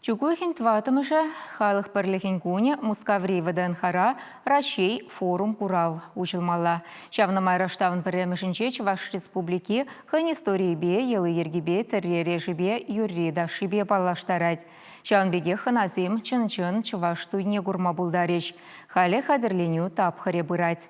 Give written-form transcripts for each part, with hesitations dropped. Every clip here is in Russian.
Чугуйхин тватымыша халық бірлігін куне Мускаври ВДНХ Рашей форум курав учылмалла. Шавна майраштавын пірремішінче Чуваш республики хэн истории бе, елы ергебе, церрере жібе, юррида шибе паллаштарать. Шавнбеге хэн азим чын-чын Чуваш туйне гурма булдареш. Халі хадырленю тапхаре бырать.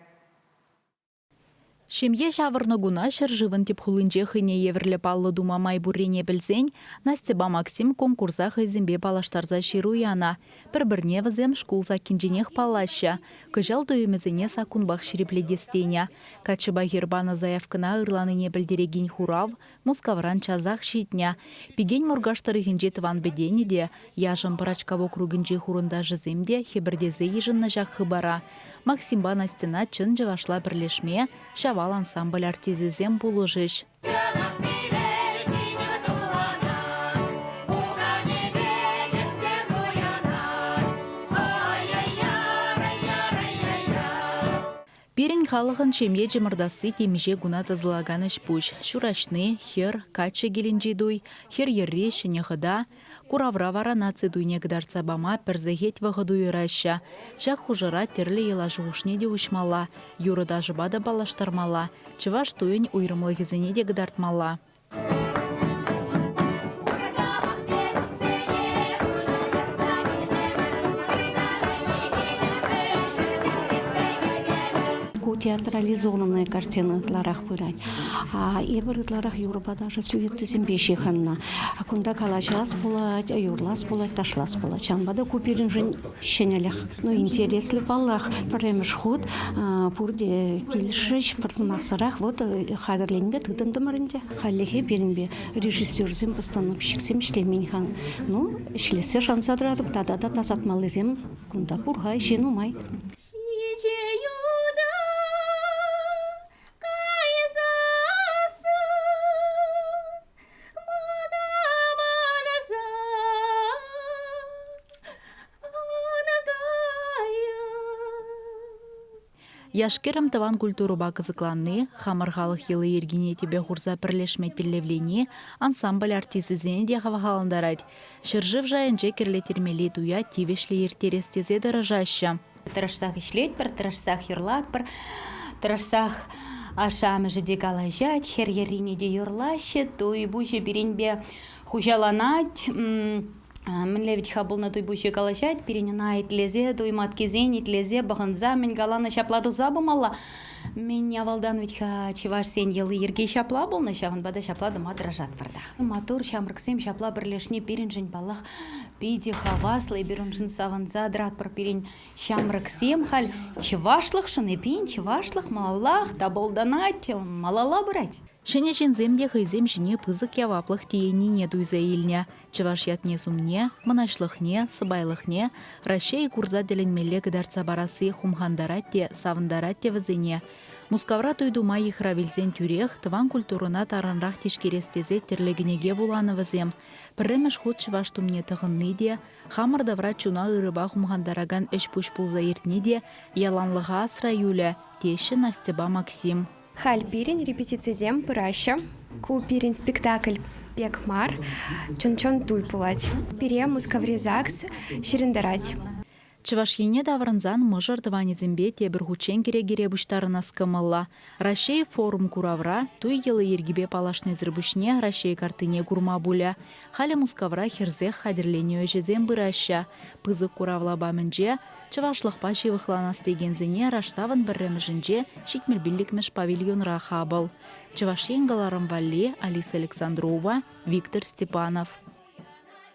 Шемье жавырны гуна шыржывын тип хулынче хыне еврлі паллы дума май буррене білзен, Настеба Максим конкурса хызембе палаштарза шируяна. Бір-бірне візем шкулза кинженех палаща. Кыжал дойымызыне сакунбах ширипледестеня. Качыба гербана заявкына ырланыне білдереген хурав, Мускавран чазах шитня. Пиген мургаштары генже тыван бедені де, яжын парачкаво кругінже хурында жыземде, хебірдезе ежынна жақ хыбара. Максимба Настена чын жывашла бірлешме, шавал ансамбль артизизем булыжыш. Пирен халығын шемье жымырдасы темеже гуна тазылаганыш пуш. Шурашны, хер, качы келінжі дуй, хер ерре шынеғыда, куравра вара наци дуйне гдарца бама перзегет вағыду ираща. Шақ хужыра терлі ела жуғышне де ұшмала, юрыда жыбада балаштармала, чываш туйын уйрымлығызыне де гдартмала. Театрализованные картины тларах пырать. А эбер тларах юрба даже сюветты зембеши ханна. А кунда калачас пулать, юрлас пулать, ташлас пулать. Чамбада купирин жен щенелях. Ну интересли паллах премеш ход, пурде килшиш парзмасарах вот хадерленбе тыдындымарынде. Халлехе беринбе режиссер зем постановщик зем шлеминхан. Ну шлесе шансадрадып тада-да тасатмалы зем кунда пургай щену май. Яшкерім таван культуруба кызыкланны, хамырғалық елы ергене тебе ғурза бірлешме телевлені, ансамбль артизізені де хавахаландарад. Шыржыв жайынже керлетермелі дуя тивешлі ертерестезе дырыжаща. Тырышсақ ішлет бір, тырышсақ юрлат бір, тырышсақ ашамы жыде калажат, хер еррине де юрлашы, той бұжы бірінбе хужаланат, Мен левить хабылна той буше калашать, перенена итлезе, той маткезен итлезе, баханза, мен галана шапладу забымала. Мен явалдан ведь чеваш сен елы ерге шапла болна, шаван бада шапладу мадражат варда. Матур шамрыксем шапла бірлешне перенжен балах, пиде хаваслы, берунжен саванза, драт пар перен шамрыксем халь, чевашлых шанепин, чевашлых малалах, таболданать, малала брать. Шенечен земде хайзем жіне пызык яваплық тиеніне дуйза еліне. Чываш ятне сумне, мұнашлықне, сыбайлықне, Рашей курза деленмелі гдарца барасы хумхандаратте, савындаратте візіне. Мускавра тойдума ехравилзен тюрех, тыван культурына таранрақ тешкерестезе терлегінеге вуланы візем. Пірремеш ход чываш тумне тығынны де, хамырдавра чуна ырыба хумхандараган үш пуш пулза ертне де, яланлыға асра юлі, теші Настеба Максим. Халь пирин репетицизем пыраща, ку пирин спектакль пекмар, чон-чон туй пулать. Пире мускавризакс шириндарать. Чывашйене даврынзан мыжыр тыванезембе тебір хучен кере-кере бұштарына скымылла. Рашей форум куравра, туй елы ергебе палашны зірбүшне Рашей картыне курма буля. Халі мускавра херзех хадерлене өжезем бұраща. Пызык куравла бамынже, чывашлықпа шевықланас дегензіне раштавын бірремжінже шитмелбілікмеш павильонра хабыл. Чывашен галарым Валли, Алиса Александрова, Виктор Степанов.